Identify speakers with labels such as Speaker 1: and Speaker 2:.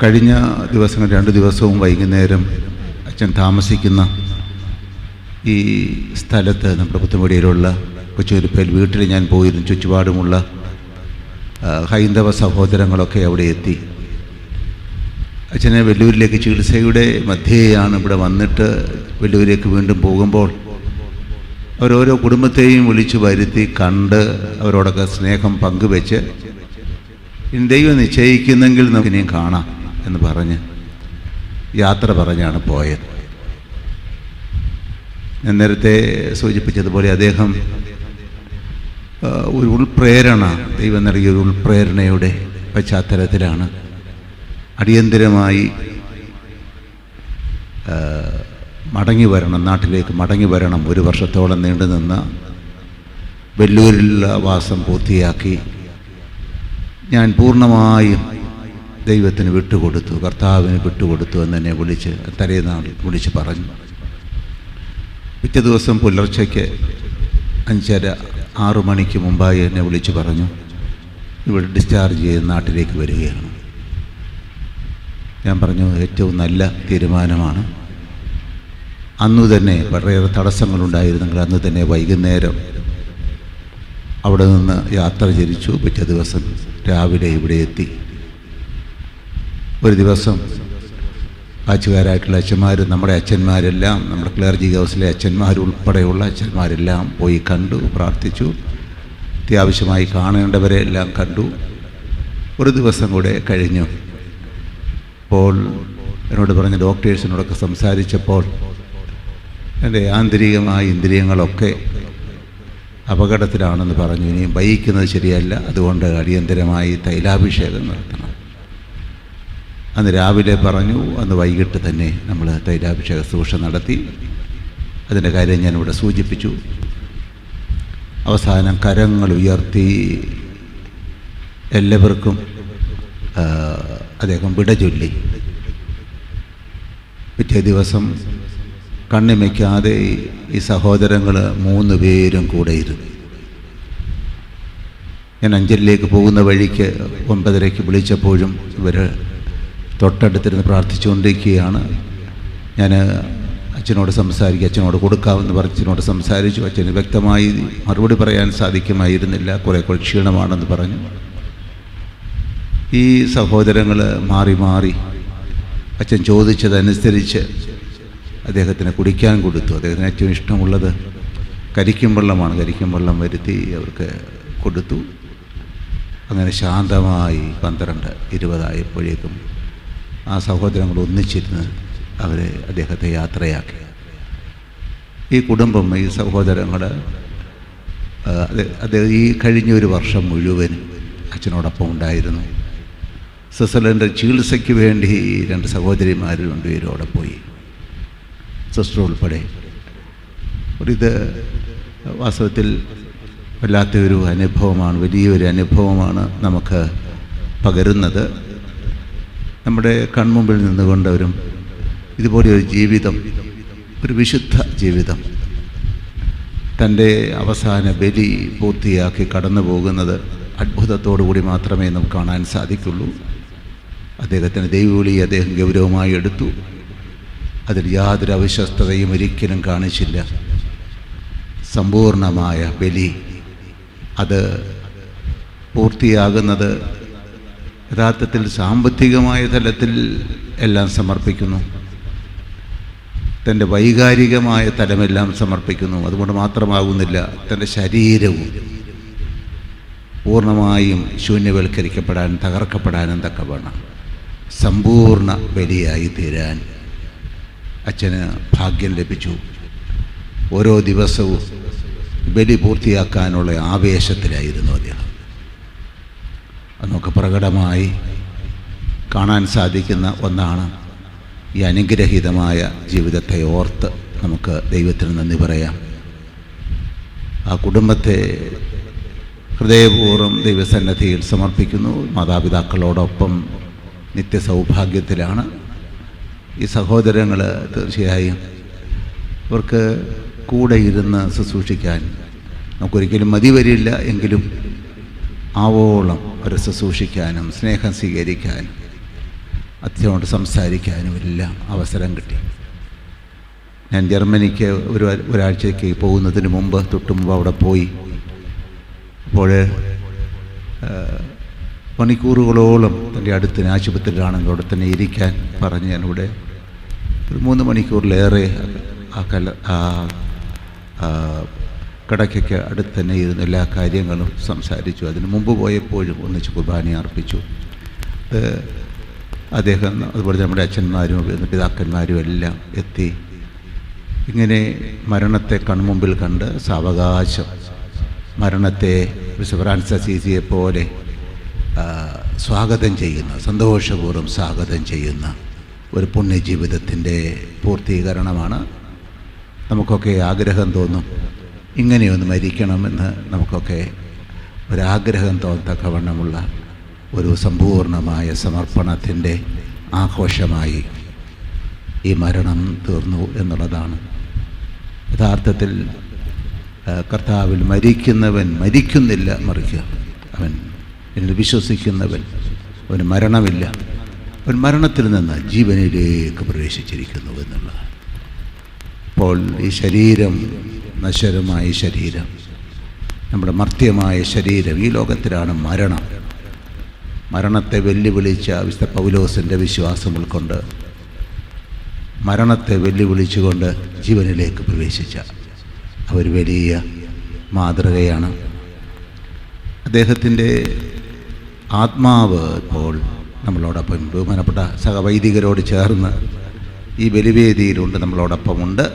Speaker 1: കഴിഞ്ഞ ദിവസങ്ങൾ 2 ദിവസവും വൈകുന്നേരം അച്ഛൻ താമസിക്കുന്ന ഈ സ്ഥലത്ത് നമ്മുടെ പുത്തുമടിയിലുള്ള കൊച്ചുരുപ്പയിൽ വീട്ടിൽ ഞാൻ പോയിരുന്നു. ചുറ്റുപാടുമുള്ള ഹൈന്ദവ സഹോദരങ്ങളൊക്കെ അവിടെ എത്തി. അച്ഛനെ വെല്ലൂരിലേക്ക് ചികിത്സയുടെ മധ്യേയാണ് ഇവിടെ വന്നിട്ട് വെല്ലൂരിലേക്ക് വീണ്ടും പോകുമ്പോൾ അവരോരോ കുടുംബത്തെയും വിളിച്ചു വരുത്തി കണ്ട് അവരോടൊക്കെ സ്നേഹം പങ്കുവെച്ച് ദൈവം നിശ്ചയിക്കുന്നെങ്കിൽ നമുക്കിനിയും കാണാം എന്ന് പറഞ്ഞ് യാത്ര പറഞ്ഞാണ് പോയത്. ഞാൻ നേരത്തെ സൂചിപ്പിച്ചതുപോലെ അദ്ദേഹം ഒരു ഉൾപ്രേരണ, ദൈവം നൽകിയ ഒരു ഉൾപ്രേരണയുടെ പശ്ചാത്തലത്തിലാണ് അടിയന്തിരമായി മടങ്ങി വരണം, നാട്ടിലേക്ക് മടങ്ങി വരണം. 1 വർഷത്തോളം നീണ്ടുനിന്ന വെല്ലൂരിലുള്ള വാസം പൂർത്തിയാക്കി ഞാൻ പൂർണ്ണമായും ദൈവത്തിന് വിട്ടുകൊടുത്തു, കർത്താവിന് വിട്ടുകൊടുത്തു എന്ന് എന്നെ തലേനാൾ വിളിച്ച് പറഞ്ഞു. പിറ്റേ ദിവസം പുലർച്ചയ്ക്ക് 5:30-6 മണിക്ക് മുമ്പായി എന്നെ വിളിച്ച് പറഞ്ഞു, ഇവിടെ ഡിസ്ചാർജ് ചെയ്ത് നാട്ടിലേക്ക് വരികയാണ്. ഞാൻ പറഞ്ഞു, ഏറ്റവും നല്ല തീരുമാനമാണ്. അന്നു തന്നെ വളരെയേറെ തടസ്സങ്ങളുണ്ടായിരുന്നെങ്കിൽ അന്ന് തന്നെ വൈകുന്നേരം അവിടെ നിന്ന് യാത്ര തിരിച്ചു. പിറ്റേ ദിവസം രാവിലെ ഇവിടെ എത്തി. ഒരു ദിവസം ആച്ചുകാരായിട്ടുള്ള അച്ഛന്മാർ, നമ്മുടെ അച്ഛന്മാരെല്ലാം, നമ്മുടെ ക്ലർജി ഹൗസിലെ അച്ഛന്മാരുൾപ്പെടെയുള്ള അച്ഛന്മാരെല്ലാം പോയി കണ്ടു, പ്രാർത്ഥിച്ചു. അത്യാവശ്യമായി കാണേണ്ടവരെ എല്ലാം കണ്ടു. ഒരു ദിവസം കൂടെ കഴിഞ്ഞു. അപ്പോൾ എന്നോട് പറഞ്ഞ ഡോക്ടേഴ്സിനോടൊക്കെ സംസാരിച്ചപ്പോൾ എൻ്റെ ആന്തരികമായ ഇന്ദ്രിയങ്ങളൊക്കെ അപകടത്തിലാണെന്ന് പറഞ്ഞു. ഇനിയും വഹിക്കുന്നത് ശരിയല്ല, അതുകൊണ്ട് അടിയന്തരമായി തൈലാഭിഷേകം നടത്തണം. അന്ന് രാവിലെ പറഞ്ഞു, അന്ന് വൈകിട്ട് തന്നെ നമ്മൾ തൈലാഭിഷേക ശുശ്രൂഷ നടത്തി. അതിൻ്റെ കാര്യം ഞാനിവിടെ സൂചിപ്പിച്ചു. അവസാനം കരങ്ങൾ ഉയർത്തി എല്ലാവർക്കും അദ്ദേഹം വിട ചൊല്ലി. പിറ്റേ ദിവസം കണ്ണിമയ്ക്കാതെ ഈ സഹോദരങ്ങൾ 3 പേരും കൂടെ ഇരുന്നു. ഞാൻ അഞ്ചലിലേക്ക് പോകുന്ന വഴിക്ക് 9:30 വിളിച്ചപ്പോഴും ഇവർ തൊട്ടടുത്തിരുന്ന് പ്രാർത്ഥിച്ചുകൊണ്ടിരിക്കുകയാണ്. ഞാൻ അച്ഛനോട് അച്ഛനോട് കൊടുക്കാമെന്ന് പറഞ്ഞ് അച്ഛനോട് സംസാരിച്ചു. അച്ഛന് വ്യക്തമായി മറുപടി പറയാൻ സാധിക്കുമായിരുന്നില്ല, കുറേ ക്ഷീണമാണെന്ന് പറഞ്ഞു. ഈ സഹോദരങ്ങൾ മാറി മാറി അച്ഛൻ ചോദിച്ചതനുസരിച്ച് അദ്ദേഹത്തിന് കുടിക്കാൻ കൊടുത്തു. അദ്ദേഹത്തിന് ഏറ്റവും ഇഷ്ടമുള്ളത് കരിക്കും വെള്ളമാണ്. കരിക്കും വെള്ളം വരുത്തി അവർക്ക് കൊടുത്തു. അങ്ങനെ ശാന്തമായി 12:20 ആയപ്പോഴേക്കും ആ സഹോദരങ്ങൾ ഒന്നിച്ചിരുന്ന് അദ്ദേഹത്തെ യാത്രയാക്കി. ഈ കുടുംബം, ഈ സഹോദരങ്ങൾ അദ്ദേഹം ഈ കഴിഞ്ഞ 1 വർഷം മുഴുവൻ അച്ഛനോടൊപ്പം ഉണ്ടായിരുന്നു. സ്വിറ്റ്സർലൻഡ് ചികിത്സയ്ക്ക് വേണ്ടി 2 സഹോദരിമാർ 2 പേരും അവിടെ പോയി, സിസ്റ്റർ ഉൾപ്പെടെ. ഇത് വാസ്തവത്തിൽ വല്ലാത്തൊരു അനുഭവമാണ്, വലിയൊരു അനുഭവമാണ് നമുക്ക് പകരുന്നത്. നമ്മുടെ കൺമുമ്പിൽ നിന്നുകൊണ്ടവരും ഇതുപോലെയൊരു ജീവിതം, ഒരു വിശുദ്ധ ജീവിതം, തൻ്റെ അവസാന ബലി പൂർത്തിയാക്കി കടന്നു പോകുന്നത് അത്ഭുതത്തോടു കൂടി മാത്രമേ നമുക്ക് കാണാൻ സാധിക്കുള്ളൂ. അദ്ദേഹത്തിന് ദൈവവിളി അദ്ദേഹം ഗൗരവമായി എടുത്തു. അതിൽ യാതൊരു അവിശ്വസ്തതയും ഒരിക്കലും കാണിച്ചില്ല. സമ്പൂർണമായ ബലി അത് പൂർത്തിയാകുന്നത് യഥാർത്ഥത്തിൽ സാമ്പത്തികമായ തലത്തിൽ എല്ലാം സമർപ്പിക്കുന്നു, തൻ്റെ വൈകാരികമായ തലമെല്ലാം സമർപ്പിക്കുന്നു. അതുകൊണ്ട് മാത്രമാകുന്നില്ല, തൻ്റെ ശരീരവും പൂർണ്ണമായും ശൂന്യവൽക്കരിക്കപ്പെടാൻ, തകർക്കപ്പെടാനും തക്കവണ്ണം സമ്പൂർണ്ണ ബലിയായി തീരാൻ അച്ഛന് ഭാഗ്യം ലഭിച്ചു. ഓരോ ദിവസവും ബലി പൂർത്തിയാക്കാനുള്ള ആവേശത്തിലായിരുന്നു അദ്ദേഹം. അതൊക്കെ പ്രകടമായി കാണാൻ സാധിക്കുന്ന ഒന്നാണ്. ഈ അനുഗ്രഹീതമായ ജീവിതത്തെ ഓർത്ത് നമുക്ക് ദൈവത്തിന് നന്ദി പറയാം. ആ കുടുംബത്തെ ഹൃദയപൂർവ്വം ദൈവസന്നിധിയിൽ സമർപ്പിക്കുന്നു. മാതാപിതാക്കളോടൊപ്പം നിത്യസൗഭാഗ്യത്തിലാണ് ഈ സഹോദരങ്ങൾ. തീർച്ചയായും അവർക്ക് കൂടെ ഇരുന്ന് ശുശ്രൂഷിക്കാൻ നമുക്കൊരിക്കലും മതി വരില്ല, എങ്കിലും ആവോളം അവരെ ശുശ്രൂഷിക്കാനും സ്നേഹം സ്വീകരിക്കാനും അച്ഛനോട് സംസാരിക്കാനും എല്ലാം അവസരം കിട്ടി. ഞാൻ ജർമ്മനിക്ക് ഒരാഴ്ചയ്ക്ക് പോകുന്നതിന് മുമ്പ് തൊട്ടുമുമ്പ് അവിടെ പോയി. അപ്പോൾ മണിക്കൂറുകളോളം തൻ്റെ അടുത്തിന് ആശുപത്രിയിലാണെങ്കിൽ അവിടെ തന്നെ ഇരിക്കാൻ പറഞ്ഞ് ഞാനിവിടെ ഒരു 3 മണിക്കൂറിലേറെ കിടക്കയ്ക്ക് അടുത്ത് തന്നെ ഇരുന്ന് എല്ലാ കാര്യങ്ങളും സംസാരിച്ചു. അതിന് മുമ്പ് പോയപ്പോഴും ഒന്നിച്ച് കുർബാന അർപ്പിച്ചു. അദ്ദേഹം അതുപോലെ നമ്മുടെ അച്ഛന്മാരും പിതാക്കന്മാരും എല്ലാം എത്തി. ഇങ്ങനെ മരണത്തെ കൺമുമ്പിൽ കണ്ട് സാവകാശം മരണത്തെ ഫ്രാൻസിസ് അസീസിയെ പോലെ സ്വാഗതം ചെയ്യുന്ന, സന്തോഷപൂർവ്വം സ്വാഗതം ചെയ്യുന്ന ഒരു പുണ്യജീവിതത്തിൻ്റെ പൂർത്തീകരണമാണ്. നമുക്കൊക്കെ ആഗ്രഹം തോന്നും, ഇങ്ങനെയൊന്ന് മരിക്കണമെന്ന് നമുക്കൊക്കെ ഒരാഗ്രഹം തോന്നത്തക്കവണ്ണമുള്ള ഒരു സമ്പൂർണമായ സമർപ്പണത്തിൻ്റെ ആഘോഷമായി ഈ മരണം തീർന്നു എന്നുള്ളതാണ്. യഥാർത്ഥത്തിൽ കർത്താവിൽ മരിക്കുന്നവൻ മരിക്കുന്നില്ല, മറിക്കുക അവൻ എന്നിൽ വിശ്വസിക്കുന്നവൻ അവന് മരണമില്ല, അവൻ മരണത്തിൽ നിന്ന് ജീവനിലേക്ക് പ്രവേശിച്ചിരിക്കുന്നു എന്നുള്ളതാണ്. അപ്പോൾ ഈ ശരീരം, നശ്വരമായ ശരീരം, നമ്മുടെ മർത്യമായ ശരീരം, ഈ ലോകത്തിലാണ് മരണം. മരണത്തെ വെല്ലുവിളിച്ച വിശുദ്ധ പൗലോസിൻ്റെ വിശ്വാസം ഉൾക്കൊണ്ട് മരണത്തെ വെല്ലുവിളിച്ചുകൊണ്ട് ജീവനിലേക്ക് പ്രവേശിച്ച ഒരു വലിയ മാതൃകയാണ്. അദ്ദേഹത്തിൻ്റെ ആത്മാവ് ഇപ്പോൾ നമ്മളോടൊപ്പം ബഹുമാനപ്പെട്ട സഹവൈദികരോട് ചേർന്ന് ഈ ബലിവേദിയിലുണ്ട്, നമ്മളോടൊപ്പമുണ്ട്.